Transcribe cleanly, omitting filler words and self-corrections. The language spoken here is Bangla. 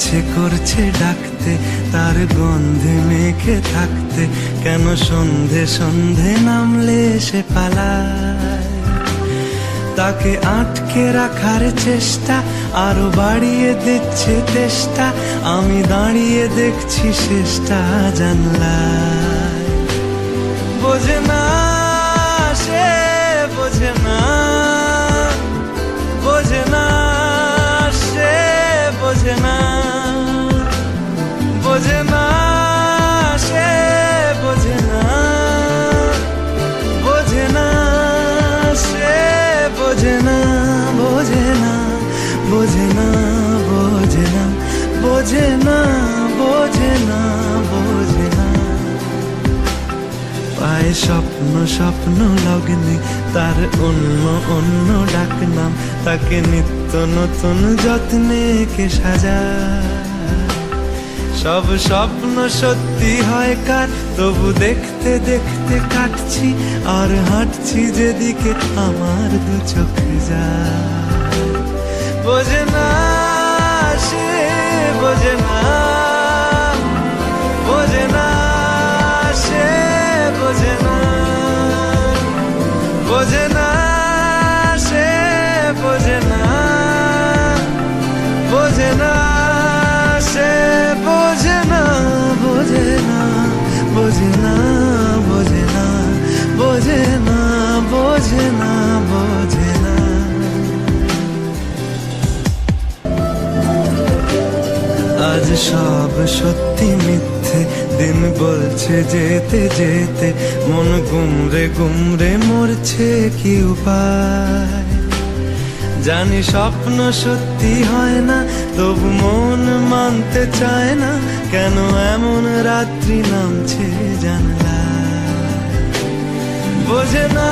ইচ্ছে করছে ডাকতে, তার গন্ধে মেখে থাকতে, কেন সন্ধে সন্ধে নামলে সে পালায়। তাকে আটকে রাখার চেষ্টা আরো বাড়িয়ে দিচ্ছে তেষ্টা, আমি দাঁড়িয়ে দেখছি শেষটা জানলায়। বোঝে না সে, বোঝে না, বোঝে না সে, বোঝে না, বোঝে না সে, বোঝে না, বোঝে না সে, বোঝে না, বোঝে না, বোঝে না, বোঝে না, বোঝে না, বোঝে না, বোঝে না। পায় স্বপ্ন স্বপ্ন লগ্নে তার অন্য অন্য ডাকনাম, তাকে নিত্য নতুন যত্নে কে সাজায়। সব স্বপ্ন সত্যি হয় কার, তবু দেখতে দেখতে কাটছি আর হাঁটছি যেদিকে আমার দু চোখ যায়। বোঝে না সে, বোঝে না, বোঝে না সে, বোঝে না, বোঝে না সে, বোঝে না, বোঝে না সে, বোঝে না, বোঝে না, বোঝে না, বোঝে না, বোঝে না, বোঝে না, বোঝে না। আজ সব সত্যি মিথ্যে, দিন বলছে যেতে যেতে, মন গুমরে গুমরে মরছে কি উপায়। জানি স্বপ্ন সত্যি হয় না, তবু মন মানতে চায় না, কেন এমন রাত্রি নামছে জানলায়। বোঝে না